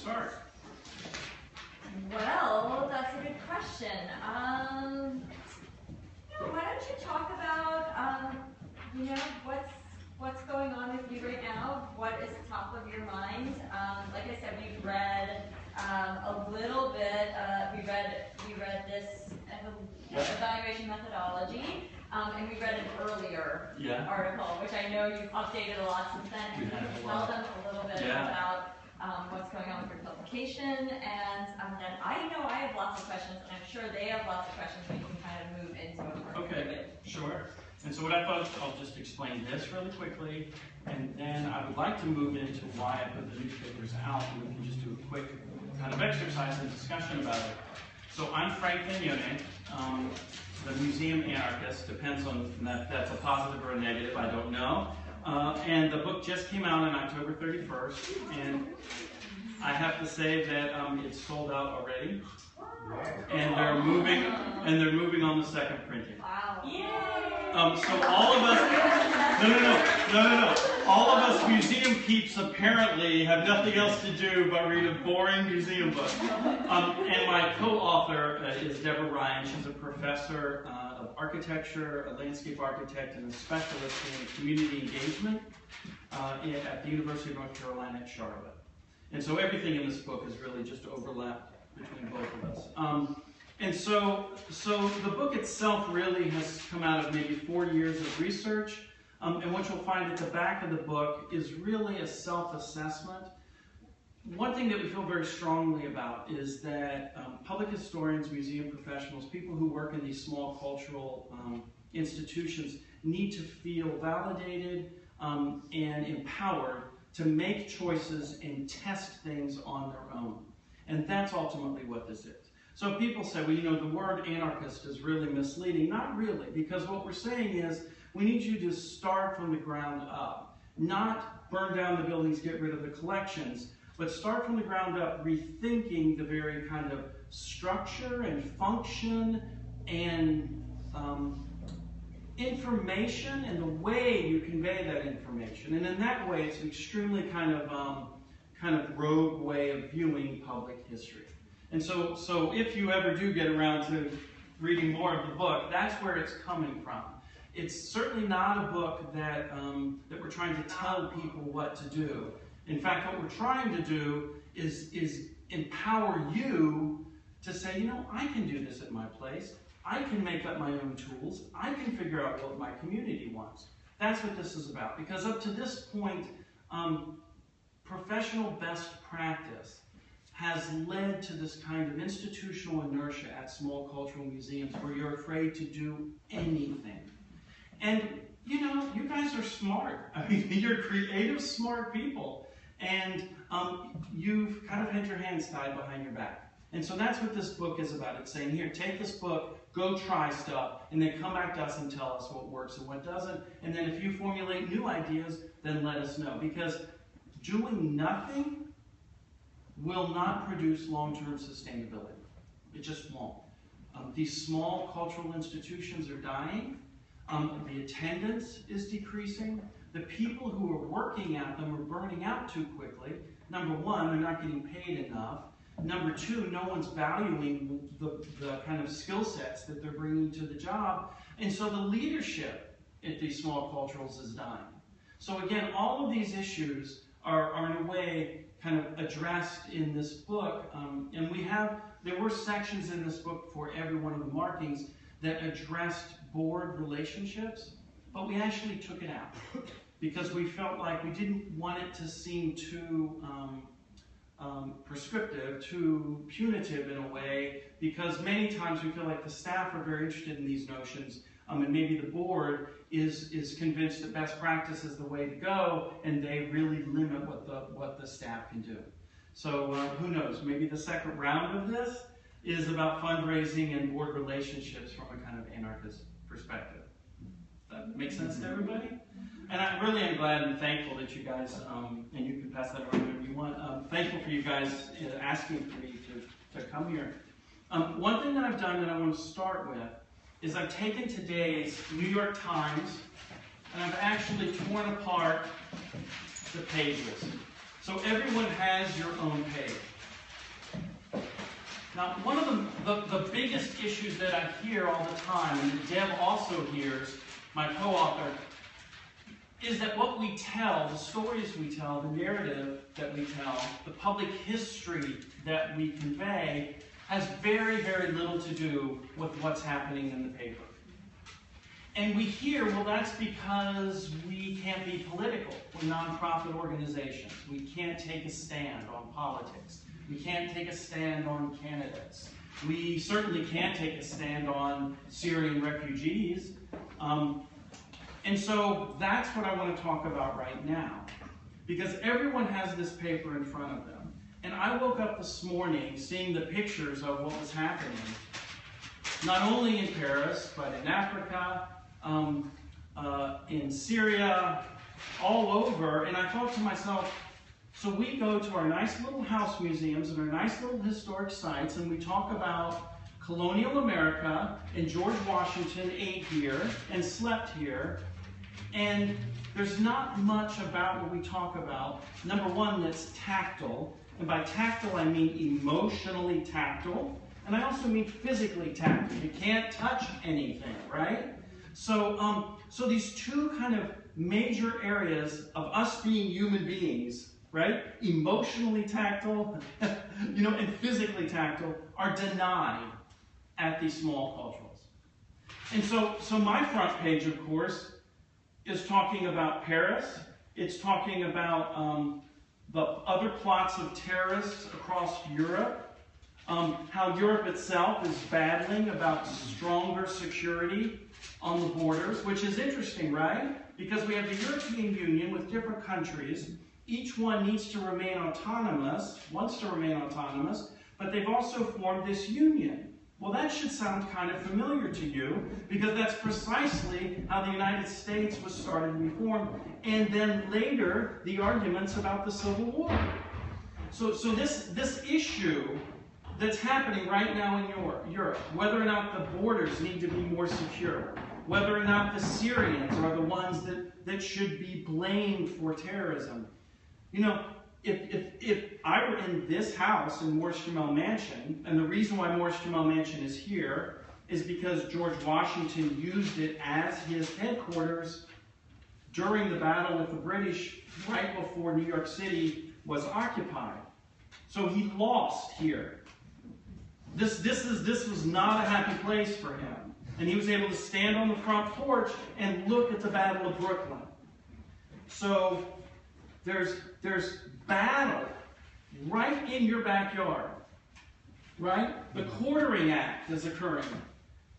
start? Well, that's a good question. Why don't you talk about, what's going on with you right now? What is top of your mind? Like I said, we've read a little bit. We read this evaluation methodology, and we read an earlier article, which I know you've updated a lot since then. Can you tell them a little bit about what's going on with your publication? And then I know I have lots of questions, and I'm sure they have lots of questions. We can kind of move into a more Sure. And so what I thought, I'll just explain this really quickly, and then I would like to move into why I put the newspapers out, and we can just do a quick kind of exercise and discussion about it. So I'm Frank Vagnone, the museum anarchist. Depends on that's a positive or a negative, I don't know. And the book just came out on October 31st, and I have to say that it's sold out already. And they're moving on the second printing. Wow. Yay! So all of us, no. All of us museum peeps apparently have nothing else to do but read a boring museum book. And my co-author is Deborah Ryan. She's a professor of architecture, a landscape architect, and a specialist in community engagement at the University of North Carolina at Charlotte. And so everything in this book is really just overlapped between both of us. And so the book itself really has come out of maybe 4 years of research. And what you'll find at the back of the book is really a self-assessment. One thing that we feel very strongly about is that public historians, museum professionals, people who work in these small cultural institutions need to feel validated and empowered to make choices and test things on their own. And that's ultimately what this is. So people say, well, the word anarchist is really misleading. Not really, because what we're saying is we need you to start from the ground up. Not burn down the buildings, get rid of the collections, but start from the ground up, rethinking the very kind of structure and function and information and the way you convey that information. And in that way, it's an extremely kind of rogue way of viewing public history. And so if you ever do get around to reading more of the book, that's where it's coming from. It's certainly not a book that we're trying to tell people what to do. In fact, what we're trying to do is empower you to say, I can do this at my place. I can make up my own tools. I can figure out what my community wants. That's what this is about. Because up to this point, professional best practice has led to this kind of institutional inertia at small cultural museums where you're afraid to do anything. And, you guys are smart. I mean, you're creative, smart people. And you've kind of had your hands tied behind your back. And so that's what this book is about. It's saying, here, take this book, go try stuff, and then come back to us and tell us what works and what doesn't. And then if you formulate new ideas, then let us know. Because doing nothing will not produce long-term sustainability. It just won't. These small cultural institutions are dying. The attendance is decreasing. The people who are working at them are burning out too quickly. Number one, they're not getting paid enough. Number two, no one's valuing the kind of skill sets that they're bringing to the job. And so the leadership at these small culturals is dying. So again, all of these issues are in a way kind of addressed in this book. And there were sections in this book for every one of the markings that addressed board relationships, but we actually took it out because we felt like we didn't want it to seem too prescriptive, too punitive in a way, because many times we feel like the staff are very interested in these notions, and maybe the board is convinced that best practice is the way to go, and they really limit what the staff can do. So who knows, maybe the second round of this is about fundraising and board relationships from a kind of anarchist perspective. That makes sense to everybody? And I really am glad and thankful that you guys, and you can pass that around whenever you want, thankful for you guys asking for me to come here. One thing that I've done that I want to start with is I've taken today's New York Times and I've actually torn apart the pages. So everyone has your own page. Now, one of the biggest issues that I hear all the time, and that Deb also hears, my co-author, is that what we tell, the stories we tell, the narrative that we tell, the public history that we convey, has very, very little to do with what's happening in the paper. And we hear, well, that's because we can't be political. We're nonprofit organizations. We can't take a stand on politics. We can't take a stand on candidates. We certainly can't take a stand on Syrian refugees. And so that's what I want to talk about right now. Because everyone has this paper in front of them. And I woke up this morning seeing the pictures of what was happening, not only in Paris, but in Africa, in Syria, all over. And I thought to myself, so we go to our nice little house museums and our nice little historic sites, and we talk about colonial America, and George Washington ate here and slept here. And there's not much about what we talk about, number one, that's tactile. And by tactile, I mean emotionally tactile. And I also mean physically tactile. You can't touch anything, right? So, so these two kind of major areas of us being human beings, right? Emotionally tactile, and physically tactile, are denied at these small culturals. And so my front page, of course, is talking about Paris. It's talking about the other plots of terrorists across Europe, how Europe itself is battling about stronger security on the borders, which is interesting, right? Because we have the European Union with different countries. Each one needs to remain autonomous, wants to remain autonomous, but they've also formed this union. Well, that should sound kind of familiar to you, because that's precisely how the United States was started to be formed, and then later, the arguments about the Civil War. So this issue that's happening right now in Europe, whether or not the borders need to be more secure, whether or not the Syrians are the ones that should be blamed for terrorism. If I were in this house in Morris Jumel Mansion, and the reason why Morris Jumel Mansion is here is because George Washington used it as his headquarters during the battle with the British right before New York City was occupied. So he lost here. This was not a happy place for him. And he was able to stand on the front porch and look at the Battle of Brooklyn. So there's battle right in your backyard, right? The Quartering Act is occurring,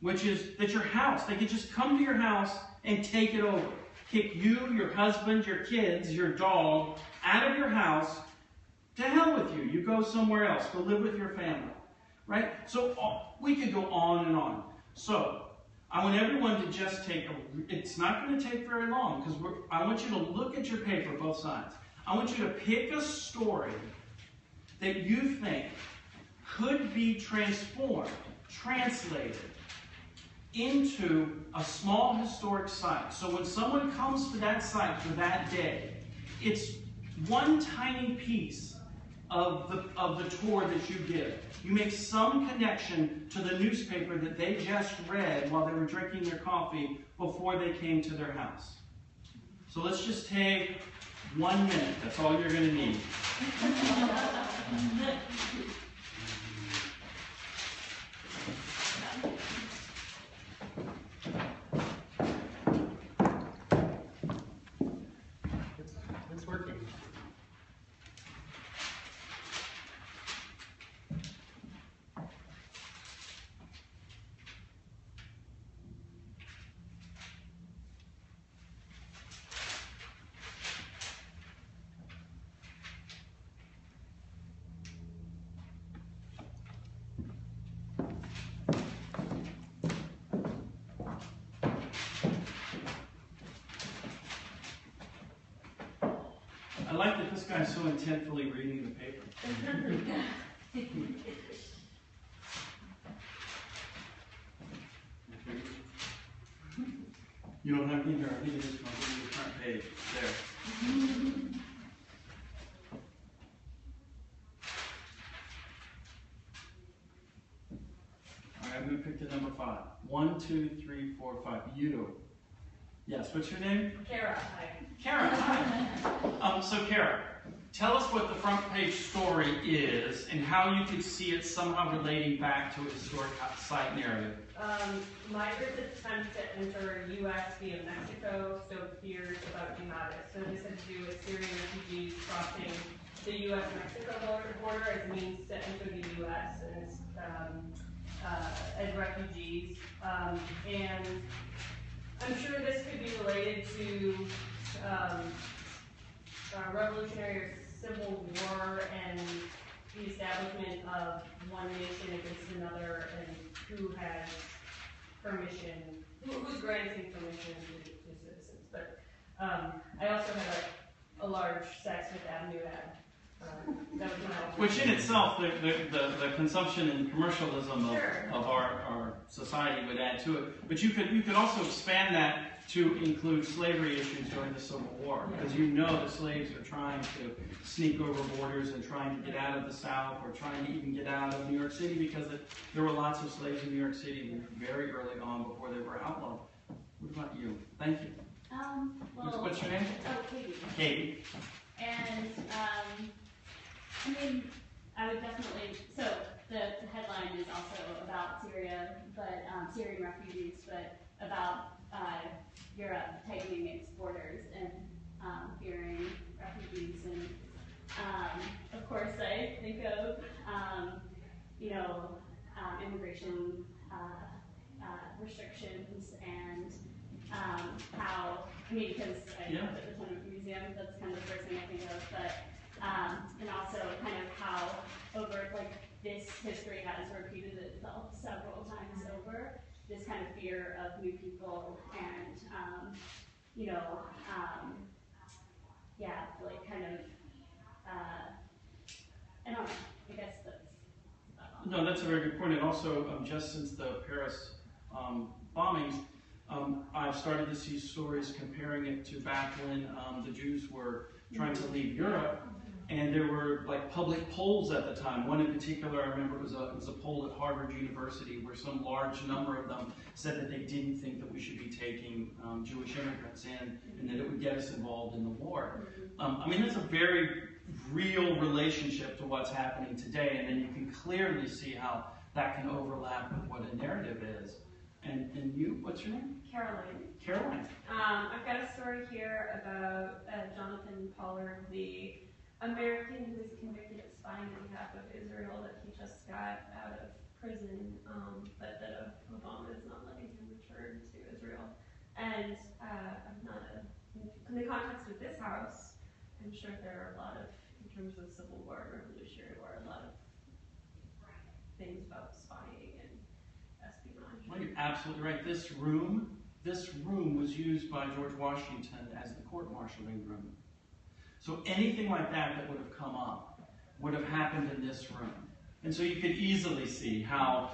which is that your house, they could just come to your house and take it over. Kick you, your husband, your kids, your dog out of your house. To hell with you. You go somewhere else. Go live with your family, right? So we could go on and on. So I want everyone to just it's not going to take very long, because I want you to look at your paper, both sides. I want you to pick a story that you think could be transformed, translated into a small historic site. So when someone comes to that site for that day, it's one tiny piece of the tour that you give. You make some connection to the newspaper that they just read while they were drinking their coffee before they came to their house. So let's just take 1 minute. That's all you're going to need. It's working. I like that this guy's so intentfully reading the paper. You don't have to here. I think it is on the front page. There. 2, 3, 4, 5. You. Yes, what's your name? Kara, hi. Kara, hi. So Kara, tell us what the front page story is and how you could see it somehow relating back to a historic site narrative. Migrants attempt to enter U.S. via Mexico, so fears about jihadists. So this had to do with Syrian refugees crossing the U.S.-Mexico border as means to enter the U.S. As refugees. And I'm sure this could be related to Revolutionary or Civil War and the establishment of one nation against another, and who has permission, who's granting permission to citizens. But I also had a large Saks Fifth Avenue ad. That was my Which in itself, the consumption and commercialism of our society would add to it. But you could also expand that to include slavery issues during the Civil War, because you know the slaves are trying to sneak over borders and trying to get out of the South, or trying to even get out of New York City, because there were lots of slaves in New York City very early on before they were outlawed. What about you? Thank you. Well, What's your name? Oh, Katie. Katie. And I mean, I would definitely. So the headline is also about Syria, but Syrian refugees, but about Europe tightening its borders and fearing refugees. And of course, I think of immigration restrictions and how, because I work at the Tenement Museum, that's kind of the first thing I think of, but and also kind of how this history has repeated itself several times over, this kind of fear of new people and I don't know, I guess that's No, that's a very good point. And also, just since the Paris bombings, I've started to see stories comparing it to back when the Jews were trying to leave Europe, and there were like public polls at the time. One in particular, I remember, was a poll at Harvard University where some large number of them said that they didn't think that we should be taking Jewish immigrants in, and that it would get us involved in the war. I mean, that's a very real relationship to what's happening today, and then you can clearly see how that can overlap with what a narrative is. And you, what's your name? Caroline. Caroline. I've got a story here about Jonathan Pollard, the American who was convicted of spying on behalf of Israel that he just got out of prison, but that Obama is not letting him return to Israel. And I'm not in the context of this house, I'm sure there are a lot of, in terms of Civil War and Revolutionary War, a lot of things about spying and espionage. Well, you're absolutely right. This room was used by George Washington as the court-martialing room. So anything like that would have come up would have happened in this room. And so you could easily see how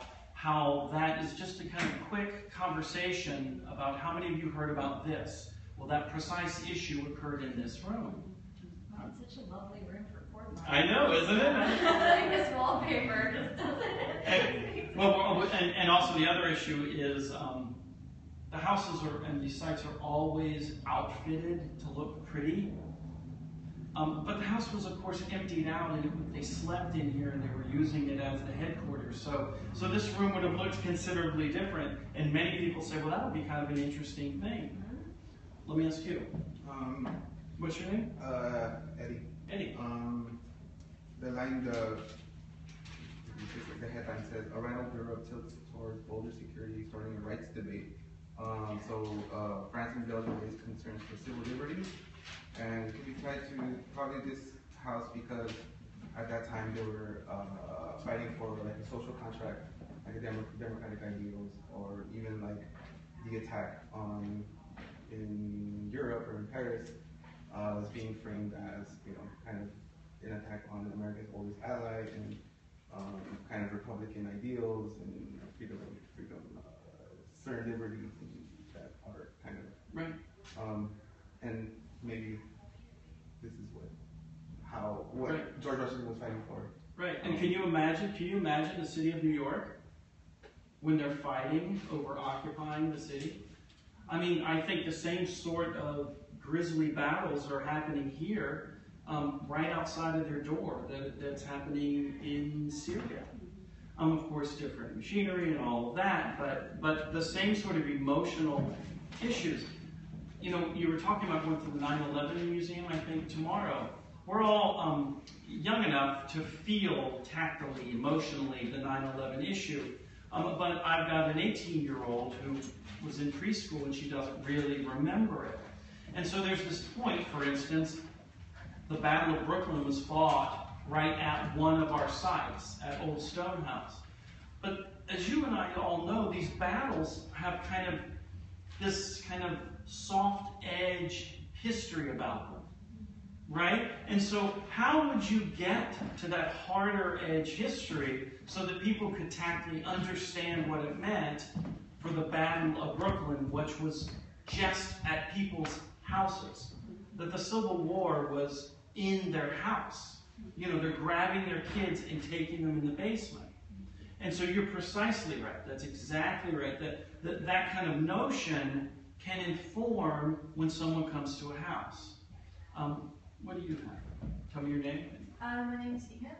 that is just a kind of quick conversation about how many of you heard about this. Well, that precise issue occurred in this room. Well, it's such a lovely room for court martial. I know, isn't it? I think this wallpaper just doesn't it. And also the other issue is the houses and these sites are always outfitted to look pretty. But the house was, of course, emptied out, and they slept in here, and they were using it as the headquarters. So this room would have looked considerably different. And many people say, well, that would be kind of an interesting thing. Let me ask you. What's your name? Eddie. Eddie. The headline says, a random Europe tilts towards bolder security, starting a rights debate. France and Belgium raised concerns for civil liberties. And we tried to, probably this house, because at that time they were fighting for like a social contract, like democratic ideals, or even like the attack in Europe or in Paris was being framed as, kind of an attack on America's oldest ally and kind of Republican ideals and freedom, certain liberties that are kind of Right. And maybe this is what right. George Washington was fighting for. Right. And can you imagine the city of New York when they're fighting over occupying the city. I mean, I think the same sort of grisly battles are happening here, right outside of their door, that's happening in Syria. Of course, different machinery and all of that, but the same sort of emotional issues. You know, you were talking about going to the 9/11 museum, I think, tomorrow. We're all young enough to feel tactily, emotionally, the 9/11 issue. But I've got an 18-year-old who was in preschool and she doesn't really remember it. And so there's this point, for instance, the Battle of Brooklyn was fought right at one of our sites, at Old Stonehouse. But as you and I all know, these battles have kind of this kind of soft edge history about them, right? And so how would you get to that harder edge history so that people could tactfully understand what it meant for the Battle of Brooklyn, which was just at people's houses? That the Civil War was in their house. You know, they're grabbing their kids and taking them in the basement. And so you're precisely right. That's exactly right. That kind of notion can inform when someone comes to a house. What do you have? Tell me your name. My name is Ina.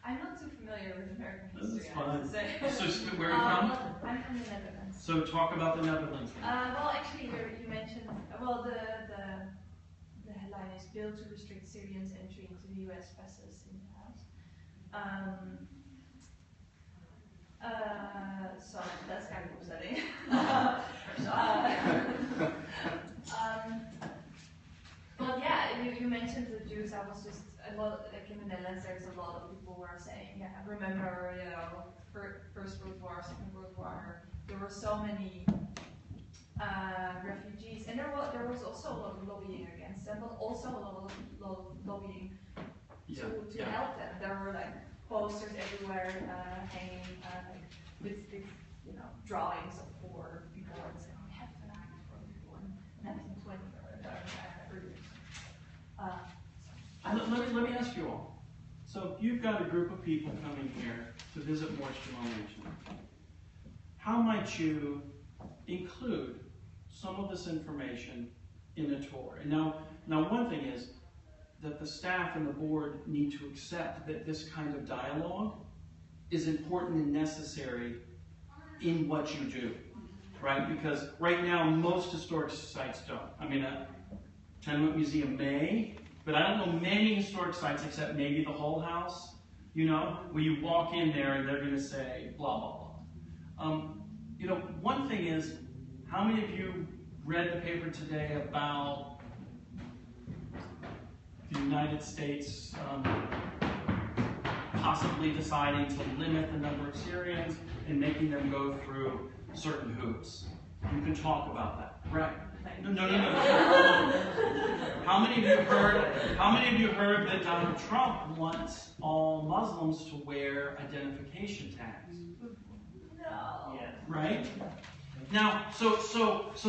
I'm not too familiar with American history. That's fine. I have to say. So where are you from? I'm from the Netherlands. So talk about the Netherlands. Well, actually, you mentioned, well, the headline is Bill to restrict Syrians' entry into the U.S. passes in the House. So that's kind of upsetting. Well, yeah, you mentioned the Jews. I was just a lot, like in the Netherlands, there's a lot of people who are saying, yeah, I remember, you know, First World War, Second World War. There were so many refugees, and there was also a lot of lobbying against them, but also a lot of lobbying to help them. There were like posters everywhere hanging, like with you know, drawings of poor people and saying we have to act for people in 1920 or whatever. Let me ask you all. So you've got a group of people coming here to visit Morris Jumel Mansion. How might you include some of this information in a tour? And now one thing is that the staff and the board need to accept that this kind of dialogue is important and necessary in what you do, right? Because right now, most historic sites don't. I mean, a tenement museum may, but I don't know many historic sites except maybe the Hull House, you know, where you walk in there and they're going to say blah, blah, blah. You know, one thing is, how many of you read the paper today about the United States possibly deciding to limit the number of Syrians and making them go through certain hoops? You can talk about that, right? No. How many of you heard that Donald Trump wants all Muslims to wear identification tags? No. Yeah. Right? Now, so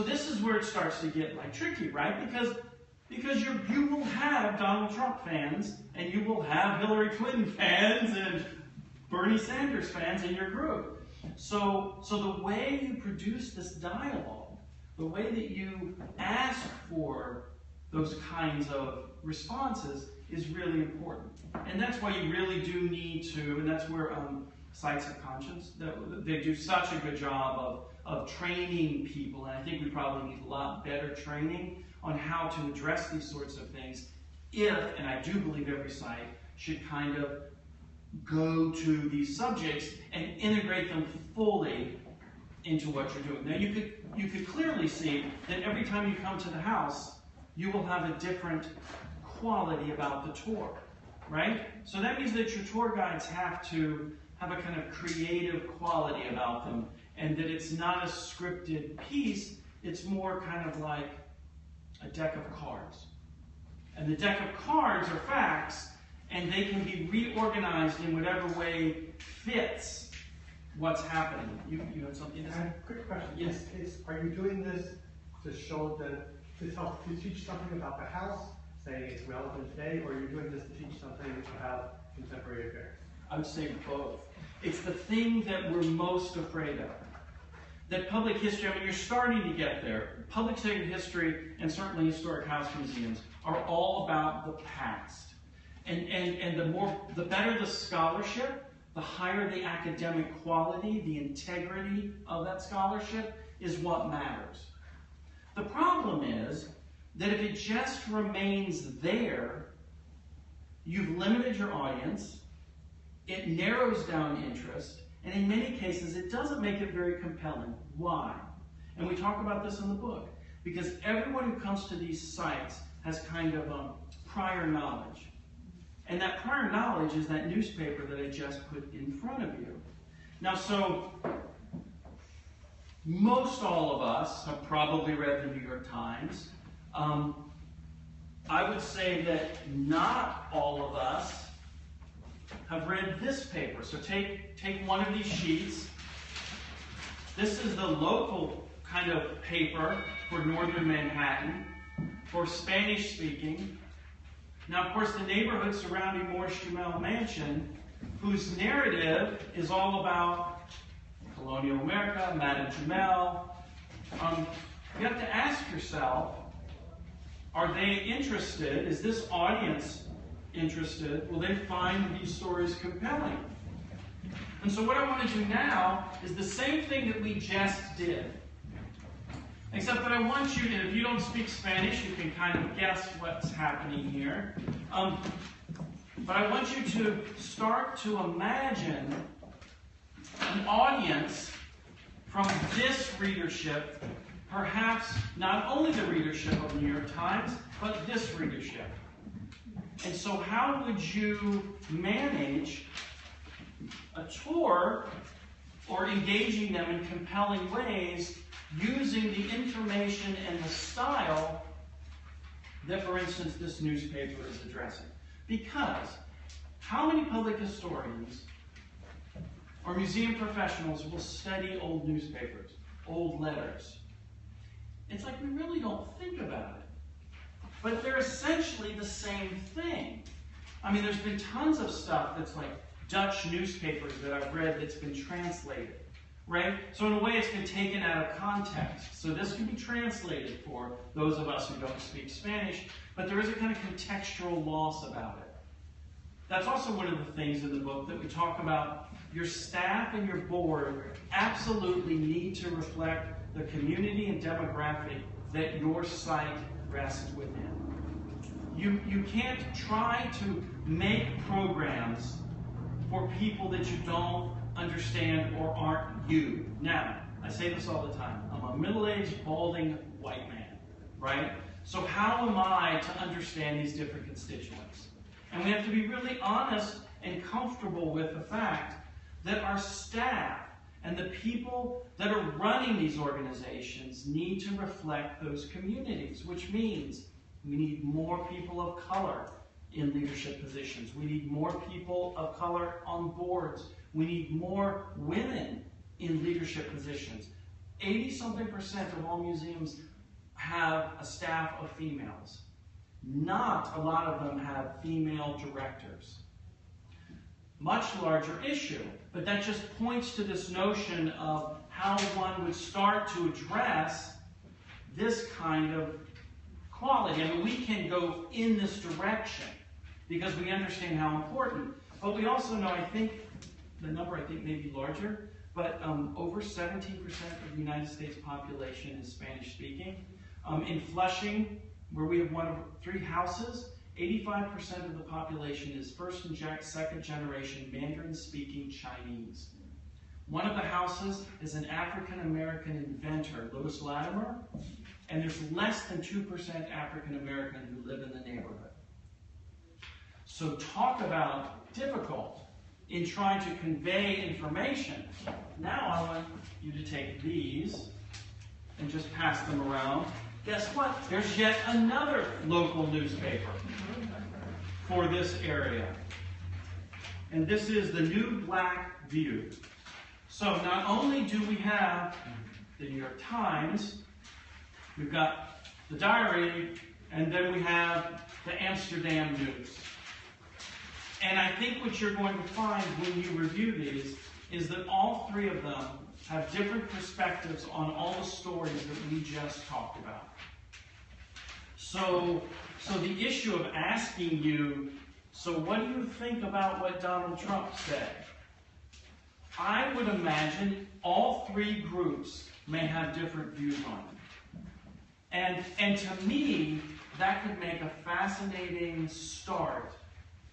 this is where it starts to get like tricky, right? Because you will have Donald Trump fans, and you will have Hillary Clinton fans, and Bernie Sanders fans in your group. So the way you produce this dialogue, the way that you ask for those kinds of responses is really important. And that's why you really do need to, and that's where Sites of Conscience, they do such a good job of training people, and I think we probably need a lot better training on how to address these sorts of things if, and I do believe every site should kind of go to these subjects and integrate them fully into what you're doing. Now you could clearly see that every time you come to the house, you will have a different quality about the tour, right? So that means that your tour guides have to have a kind of creative quality about them, and that it's not a scripted piece, it's more kind of like a deck of cards. And the deck of cards are facts, and they can be reorganized in whatever way fits what's happening. You had something to say? Quick question. Yes. Are you doing this to show to teach something about the house, saying it's relevant today, or are you doing this to teach something about contemporary affairs? I would say both. It's the thing that we're most afraid of. That public history, I mean, you're starting to get there. Public sacred history and certainly historic house museums are all about the past. And the better the scholarship, the higher the academic quality, the integrity of that scholarship is what matters. The problem is that if it just remains there, you've limited your audience, it narrows down interest, and in many cases it doesn't make it very compelling. Why? And we talk about this in the book. Because everyone who comes to these sites has kind of prior knowledge. And that prior knowledge is that newspaper that I just put in front of you. Now, so most all of us have probably read the New York Times. I would say that not all of us have read this paper. So take one of these sheets. This is the local kind of paper for northern Manhattan, for Spanish speaking. Now, of course, the neighborhood surrounding Morris Jumel Mansion, whose narrative is all about colonial America, Madame Jumel. You have to ask yourself, are they interested? Is this audience interested? Will they find these stories compelling? And so what I want to do now is the same thing that we just did. Except that I want you to, if you don't speak Spanish, you can kind of guess what's happening here. But I want you to start to imagine an audience from this readership, perhaps not only the readership of the New York Times, but this readership. And so how would you manage a tour or engaging them in compelling ways using the information and the style that, for instance, this newspaper is addressing? Because how many public historians or museum professionals will study old newspapers, old letters? It's like we really don't think about it. But they're essentially the same thing. I mean, there's been tons of stuff that's like Dutch newspapers that I've read that's been translated, right? So in a way, it's been taken out of context. So this can be translated for those of us who don't speak Spanish, but there is a kind of contextual loss about it. That's also one of the things in the book that we talk about. Your staff and your board absolutely need to reflect the community and demographic that your site rests within. You can't try to make programs for people that you don't understand or aren't you. Now, I say this all the time. I'm a middle-aged, balding white man, right? So how am I to understand these different constituents? And we have to be really honest and comfortable with the fact that our staff and the people that are running these organizations need to reflect those communities, which means we need more people of color in leadership positions. We need more people of color on boards. We need more women in leadership positions. 80-something% of all museums have a staff of females. Not a lot of them have female directors. Much larger issue, but that just points to this notion of how one would start to address this kind of quality. I mean, we can go in this direction because we understand how important, but we also know, I think, the number I think may be larger, but over 17% of the United States population is Spanish speaking. In Flushing, where we have one of 3 houses, 85% of the population is first and second generation Mandarin-speaking Chinese. One of the houses is an African-American inventor, Louis Latimer, and there's less than 2% African-American who live in the neighborhood. So talk about difficult in trying to convey information. Now I want you to take these and just pass them around. Guess what? There's yet another local newspaper for this area. And this is the New Black View. So not only do we have the New York Times, we've got the Diary, and then we have the Amsterdam News. And I think what you're going to find when you review these is that all three of them have different perspectives on all the stories that we just talked about. So the issue of asking you, so what do you think about what Donald Trump said? I would imagine all three groups may have different views on it. And to me, that could make a fascinating start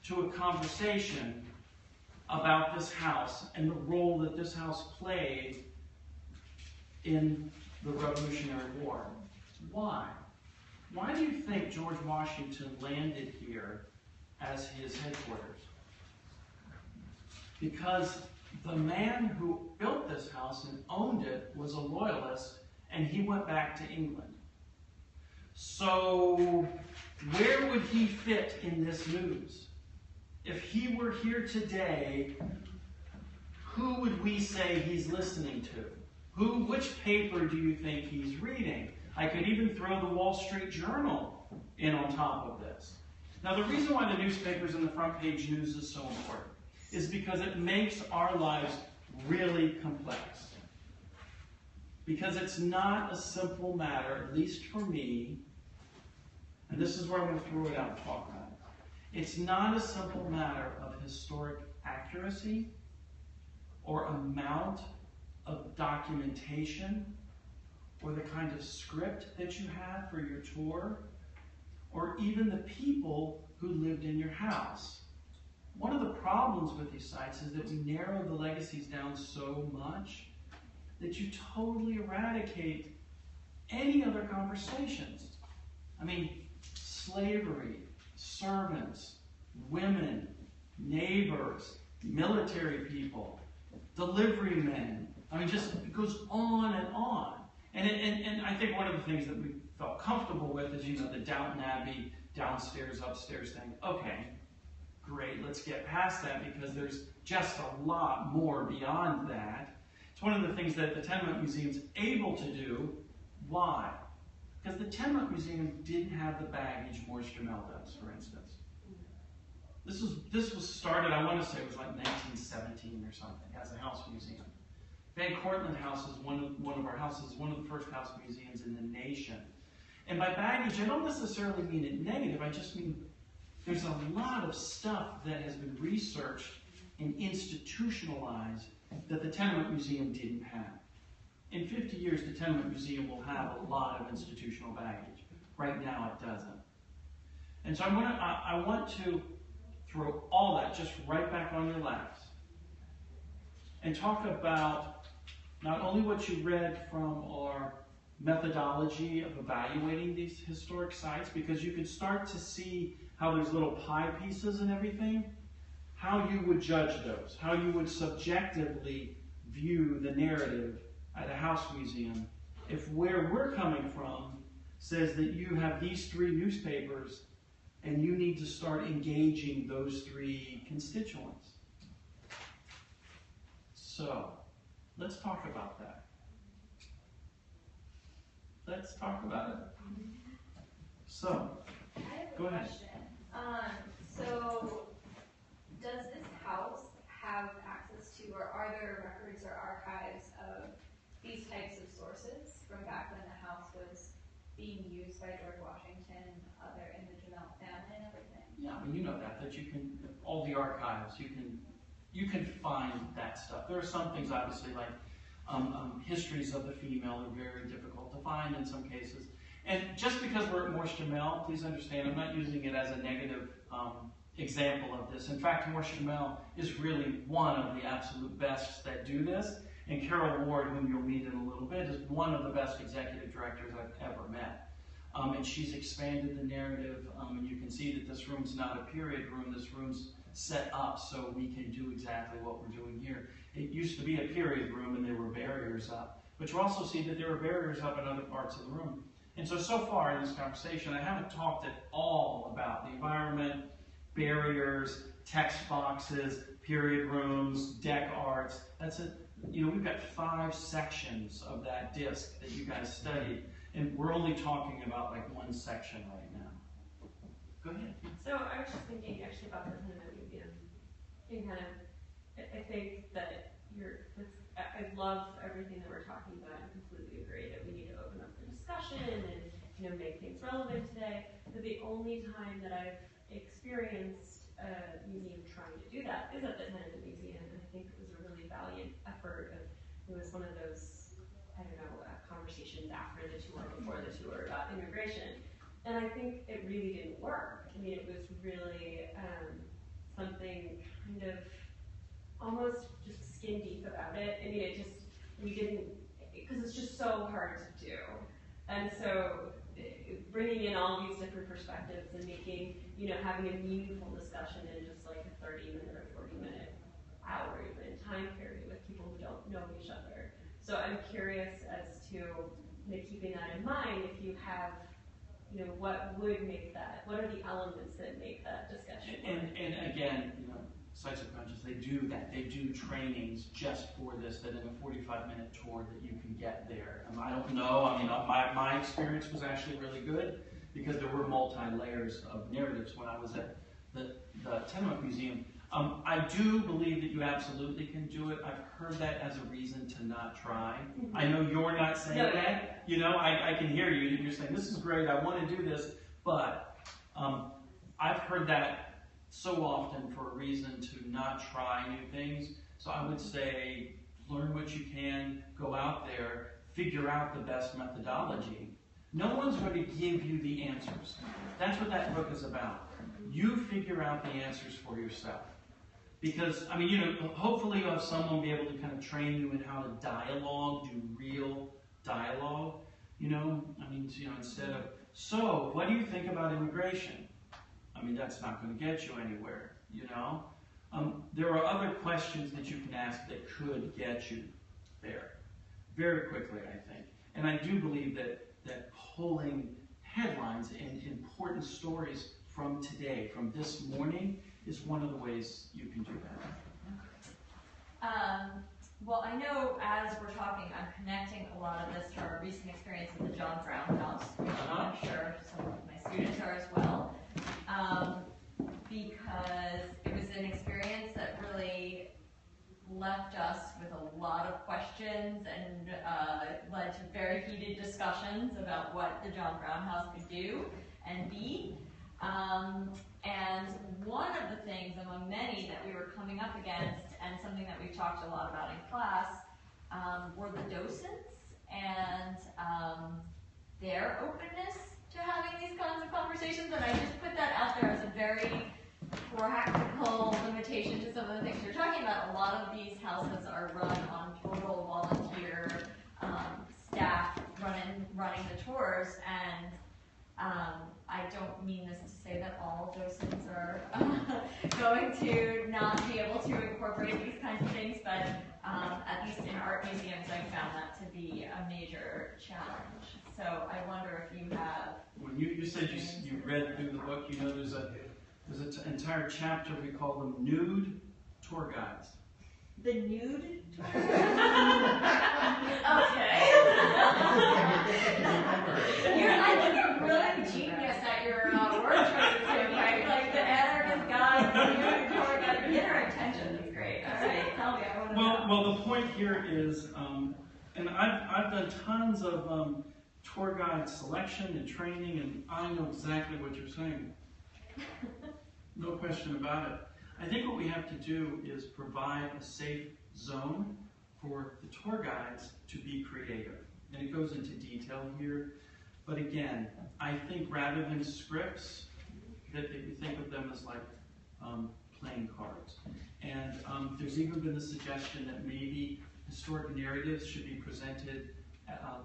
to a conversation about this house and the role that this house played in the Revolutionary War. Why? Why do you think George Washington landed here as his headquarters? Because the man who built this house and owned it was a loyalist, and he went back to England. So where would he fit in this news? If he were here today, who would we say he's listening to? Which paper do you think he's reading? I could even throw the Wall Street Journal in on top of this. Now, the reason why the newspapers and the front page news is so important is because it makes our lives really complex. Because it's not a simple matter, at least for me, and this is where I'm going to throw it out and talk about it. It's not a simple matter of historic accuracy or amount of documentation or the kind of script that you have for your tour or even the people who lived in your house. One of the problems with these sites is that we narrow the legacies down so much that you totally eradicate any other conversations. I mean, slavery, servants, women, neighbors, military people, delivery men. I mean, just it goes on and on. And I think one of the things that we felt comfortable with is, the Downton Abbey downstairs, upstairs thing. Okay, great, let's get past that because there's just a lot more beyond that. It's one of the things that the Tenement Museum's able to do. Why? Because the Tenement Museum didn't have the baggage Morris Jumel does, for instance. This was started, I want to say it was like 1917 or something, as a house museum. Van Cortlandt House is one of our houses, one of the first house museums in the nation. And by baggage, I don't necessarily mean it negative, I just mean there's a lot of stuff that has been researched and institutionalized that the Tenement Museum didn't have. In 50 years, the Tenement Museum will have a lot of institutional baggage. Right now, it doesn't. And so I want to throw all that just right back on your laps and talk about not only what you read from our methodology of evaluating these historic sites, because you can start to see how there's little pie pieces and everything, how you would judge those, how you would subjectively view the narrative at a house museum if where we're coming from says that you have these three newspapers and you need to start engaging those three constituents. So, let's talk about that. Let's talk about it. So, I have go a ahead. question. So, does this house have access to, or are there records or archives of these types of sources from back when the house was being used by George Washington and other in the Jumel family and everything? Yeah, I mean, you know that you can, all the archives, you can find that stuff. There are some things, obviously, like histories of the female are very difficult to find in some cases. And just because we're at Morris Jumel, please understand, I'm not using it as a negative example of this. In fact, Morris Jumel is really one of the absolute best that do this. And Carol Ward, whom you'll meet in a little bit, is one of the best executive directors I've ever met. And she's expanded the narrative, and you can see that this room's not a period room. This room's set up so we can do exactly what we're doing here. It used to be a period room, and there were barriers up. But you also see that there were barriers up in other parts of the room. And so far in this conversation, I haven't talked at all about the environment, barriers, text boxes, period rooms, deck arts. That's it. We've got 5 sections of that disc that you guys studied, and we're only talking about like one section right now. Go ahead. So I was just thinking actually about the Tenement Museum in kind of, I think that I love everything that we're talking about and completely agree that we need to open up the discussion and make things relevant today. But the only time that I've experienced a museum trying to do that is at the Tenement Museum, and I think it was a really valiant effort. It was one of those, I don't know, conversations after the tour, before the tour about immigration, and I think it really didn't work. I mean, it was really something kind of almost just skin deep about it. I mean, we didn't, because it's just so hard to do. And so bringing in all these different perspectives and making, having a meaningful discussion in just like a 30-minute or 40-minute hour even time period with people who don't know each other. So I'm curious as to, keeping that in mind, if you have, what would make that, what are the elements that make that discussion work? And again, Sites of Conscience, they do that. They do trainings just for this, that in a 45-minute tour that you can get there. I don't know, my experience was actually really good because there were multi-layers of narratives when I was at the Tenement Museum. I do believe that you absolutely can do it. I've heard that as a reason to not try. I know you're not saying that. I can hear you. You're saying, this is great, I want to do this, but I've heard that so often for a reason to not try new things. So I would say, learn what you can, go out there, figure out the best methodology. No one's going to give you the answers. That's what that book is about. You figure out the answers for yourself. Because, hopefully you'll have someone be able to kind of train you in how to dialogue, do real dialogue. Instead of, so, what do you think about immigration? That's not going to get you anywhere, There are other questions that you can ask that could get you there very quickly, I think. And I do believe that pulling headlines and important stories from today, from this morning, is one of the ways you can do that. Well, I know as we're talking, I'm connecting a lot of this to our recent experience at the John Brown House, which I'm sure some of my students are as well. Because it was an experience that really left us with a lot of questions and led to very heated discussions about what the John Brown House could do and be. And one of the things among many that we were coming up against, and something that we've talked a lot about in class, were the docents and their openness to having these kinds of conversations. And I just put that out there as a very practical limitation to some of the things you're talking about. A lot of these houses are run on total volunteer staff running the tours, and I don't mean this to say that all docents are going to not be able to incorporate these kinds of things, but at least in art museums, I found that to be a major challenge. So I wonder if you have... When you said you read through the book, there's an entire chapter, we call them nude tour guides. The nude tour guides? Okay. I think you're really genius at your word choices here, right? Like the anarchist guide, the nude tour guide, get our attention. That's great. All right, tell me, I want to know. Well, the point here is, and I've done tons of tour guide selection and training, and I know exactly what you're saying. No question about it. I think what we have to do is provide a safe zone for the tour guides to be creative. And it goes into detail here. But again, I think rather than scripts, that you think of them as like playing cards. And there's even been the suggestion that maybe historic narratives should be presented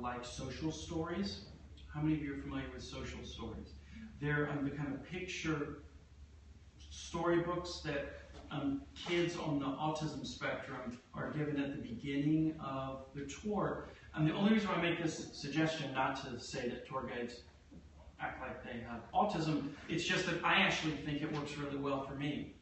like social stories. How many of you are familiar with social stories? They're the kind of picture storybooks that kids on the autism spectrum are given at the beginning of the tour. And the only reason why I make this suggestion, not to say that tour guides act like they have autism, it's just that I actually think it works really well for me.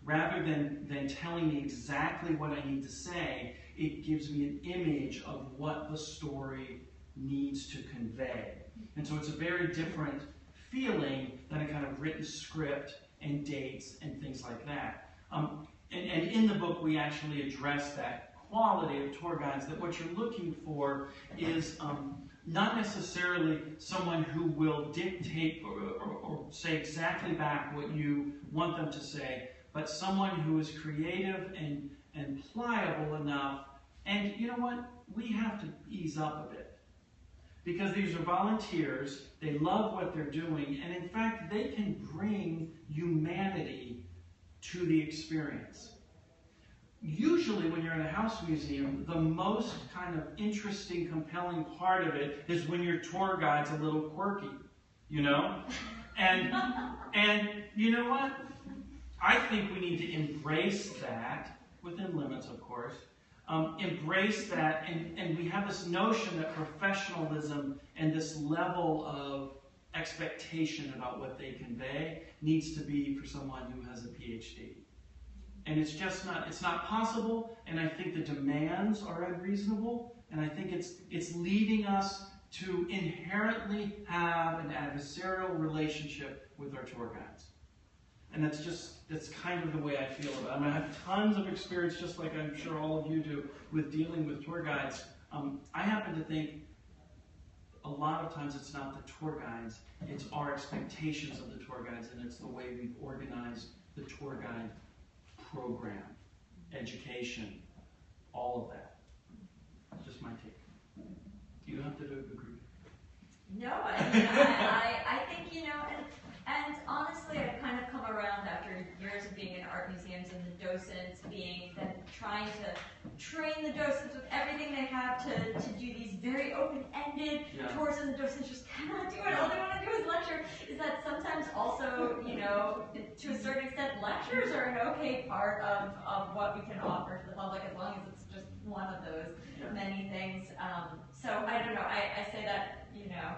Rather than telling me exactly what I need to say, it gives me an image of what the story needs to convey. And so it's a very different feeling than a kind of written script and dates and things like that. and in the book we actually address that quality of tour guides, that what you're looking for is not necessarily someone who will dictate or say exactly back what you want them to say, but someone who is creative and pliable enough. And you know what? We have to ease up a bit, because these are volunteers. They love what they're doing, and in fact, they can bring humanity to the experience. Usually when you're in a house museum, the most kind of interesting, compelling part of it is when your tour guide's a little quirky, you know? And you know what? I think we need to embrace that, within limits, of course. Embrace that, and we have this notion that professionalism and this level of expectation about what they convey needs to be for someone who has a PhD. And it's just not, it's not possible, and I think the demands are unreasonable, and I think it's leading us to inherently have an adversarial relationship with our tour guides. And that's kind of the way I feel about it. I mean, I have tons of experience, just like I'm sure all of you do, with dealing with tour guides. I happen to think a lot of times it's not the tour guides, it's our expectations of the tour guides, and it's the way we've organized the tour guide program, education, all of that. Just my take. You don't have to agree. No, I think, you know, and honestly, I've kind of come around after years of being in art museums and the docents trying to train the docents with everything they have to do these very open-ended tours, and the docents just cannot do it. All they want to do is lecture. Is that sometimes also, you know, to a certain extent, lectures are an okay part of what we can offer to the public, as long as it's just one of those many things. So I don't know. I say that, you know,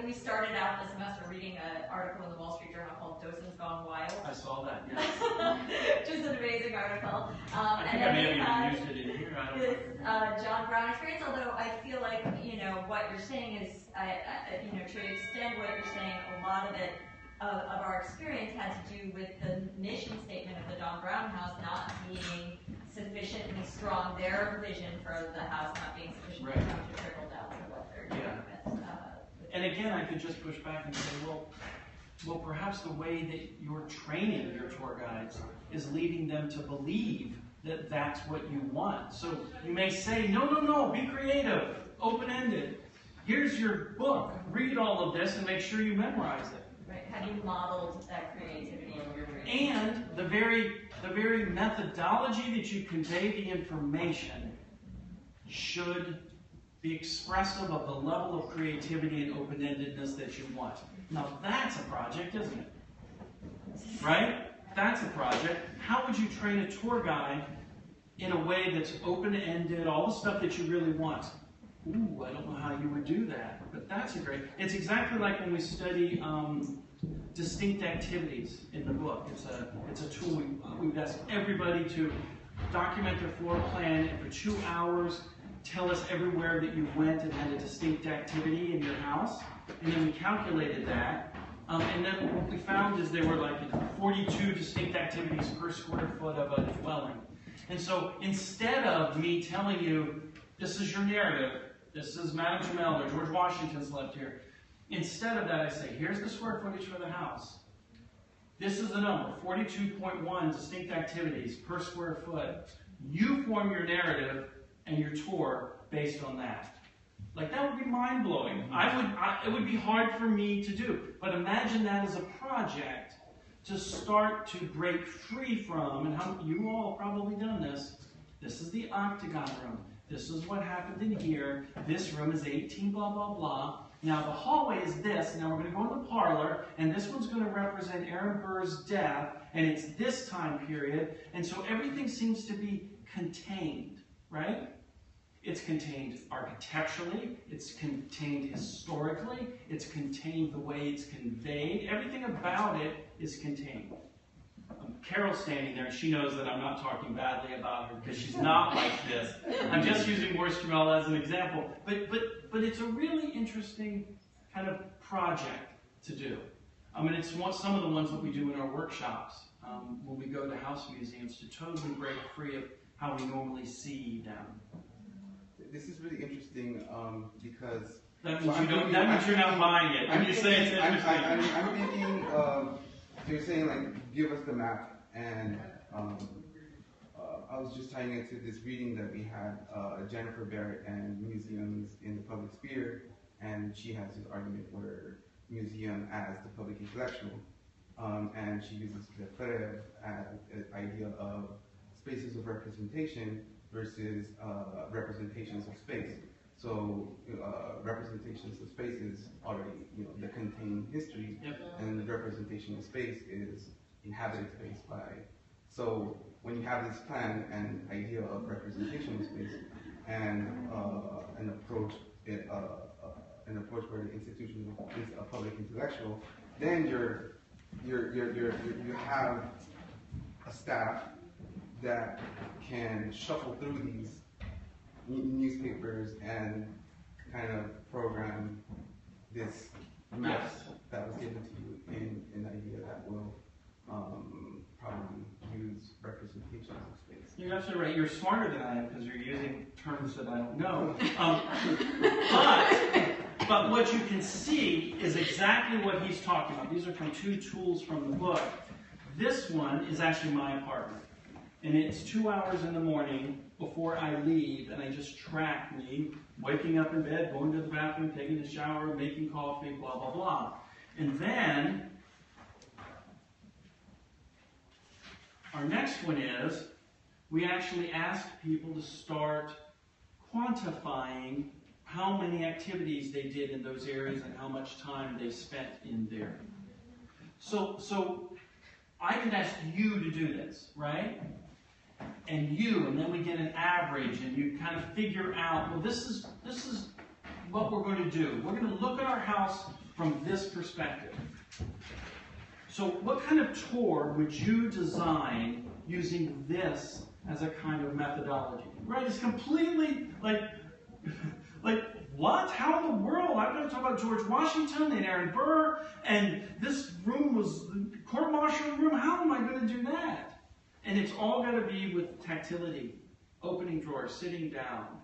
we started out the semester reading an article in the Wall Street Journal called "Docents Gone Wild." I saw that, yes. Which is an amazing article. I think I may have even used it in here. I don't know. John Brown experience, although I feel like, you know, what you're saying is, you know, to extend what you're saying, a lot of it, of our experience had to do with the mission statement of the John Brown House not being sufficiently strong, their vision for the house not being sufficiently strong to trickle down to what they're doing with. And again, I could just push back and say, well, perhaps the way that you're training your tour guides is leading them to believe that that's what you want. So you may say, no, be creative, open-ended. Here's your book. Read all of this and make sure you memorize it. Right. Have you modeled that creativity in your training? And the very methodology that you convey the information should be expressive of the level of creativity and open-endedness that you want. Now that's a project, isn't it? Right? That's a project. How would you train a tour guide in a way that's open-ended, all the stuff that you really want? Ooh, I don't know how you would do that, but that's a great... It's exactly like when we study distinct activities in the book. It's a tool. We've asked everybody to document their floor plan, and for 2 hours tell us everywhere that you went and had a distinct activity in your house. And then we calculated that. And then what we found is there were like 42 distinct activities per square foot of a dwelling. And so instead of me telling you, this is your narrative, this is Madame Jumel or George Washington slept here, instead of that I say, here's the square footage for the house. This is the number, 42.1 distinct activities per square foot. You form your narrative and your tour based on that. Like, that would be mind-blowing. It would be hard for me to do. But imagine that as a project to start to break free from, and you all have probably done this. This is the octagon room. This is what happened in here. This room is 18 blah, blah, blah. Now the hallway is this. Now we're going to go in the parlor, and this one's going to represent Aaron Burr's death, and it's this time period. And so everything seems to be contained, right? It's contained architecturally, it's contained historically, it's contained the way it's conveyed. Everything about it is contained. Carol's standing there, and she knows that I'm not talking badly about her because she's not like this. I'm just using Morris Jumel as an example. But it's a really interesting kind of project to do. And it's some of the ones that we do in our workshops when we go to house museums to totally break free of how we normally see them. This is really interesting because that means you're not buying it. When you say it's interesting, I'm thinking you're saying like give us the map, and I was just tying it to this reading that we had, Jennifer Barrett and museums in the public sphere, and she has this argument where museum as the public intellectual, and she uses the Freire as an idea of spaces of representation versus representations of space. So representations of space is already, that contain history, yep. And the representation of space is inhabited space by. So when you have this plan and idea of representation of space and an approach where the institution is a public intellectual, then you have a staff that can shuffle through these newspapers and kind of program this map that was given to you in an idea that will probably use representations of space. You're absolutely right. You're smarter than I am because you're using terms that I don't know. But what you can see is exactly what he's talking about. These are from 2 tools from the book. This one is actually my apartment. And it's 2 hours in the morning before I leave, and I just track me waking up in bed, going to the bathroom, taking a shower, making coffee, blah, blah, blah. And then our next one is we actually ask people to start quantifying how many activities they did in those areas and how much time they spent in there. So I can ask you to do this, right? And then we get an average, and you kind of figure out, well, this is what we're going to do. We're going to look at our house from this perspective. So what kind of tour would you design using this as a kind of methodology? Right? It's completely like what? How in the world? I'm going to talk about George Washington and Aaron Burr, and this room was the court-martial room. How am I going to do that? And it's all got to be with tactility, opening drawers, sitting down,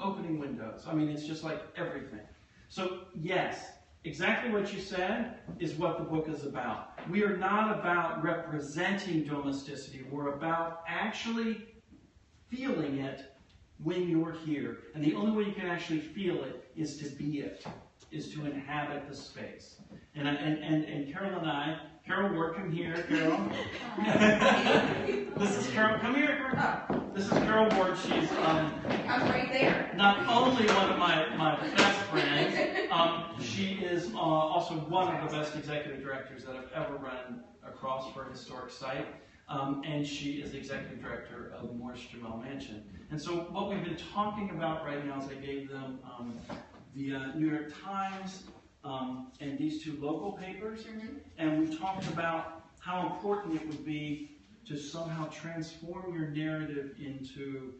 opening windows. I mean, it's just like everything. So, yes, exactly what you said is what the book is about. We are not about representing domesticity. We're about actually feeling it when you're here. And the only way you can actually feel it is to be it, is to inhabit the space. And Carol and I, Carol Ward, come here, Carol. This is Carol, come here, Carol. This is Carol Ward. She's I'm right there. Not only one of my best friends, she is also one of the best executive directors that have ever run across for a historic site. And she is the executive director of Morris Jumel Mansion. And so what we've been talking about right now is I gave them the New York Times and these 2 local papers, and we talked about how important it would be to somehow transform your narrative into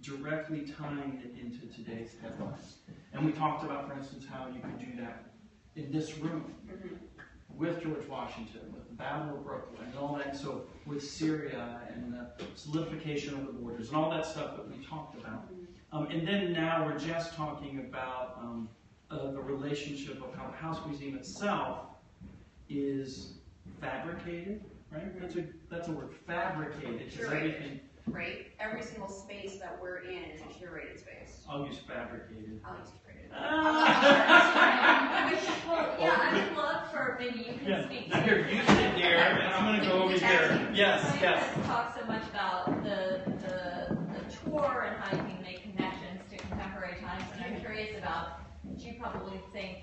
directly tying it into today's headlines. And we talked about, for instance, how you could do that in this room with George Washington, with the Battle of Brooklyn, and all that, so with Syria and the solidification of the borders, and all that stuff that we talked about. And then now we're just talking about the relationship of how the House Museum itself is fabricated, right? That's a word, fabricated. Curated, right? Every single space that we're in is a curated space. I'll use fabricated. I'll use curated. Well, yeah, I would love for maybe you can speak Now to. here, you sit here, and I'm going to go over here. Yes, You yes. guys talk so much about the tour and how you can make connections to contemporary times, and I'm curious about. You probably think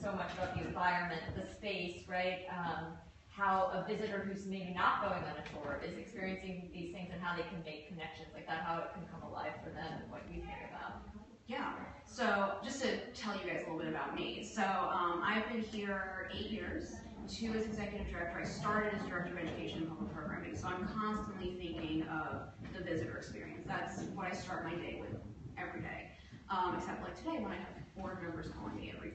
so much about the environment, the space, right? How a visitor who's maybe not going on a tour is experiencing these things and how they can make connections like that, how it can come alive for them and what you think about. Yeah. So just to tell you guys a little bit about me. So I've been here 8 years, 2 as executive director. I started as director of education and public programming. So I'm constantly thinking of the visitor experience. That's what I start my day with every day. Except like today when I have board members calling me every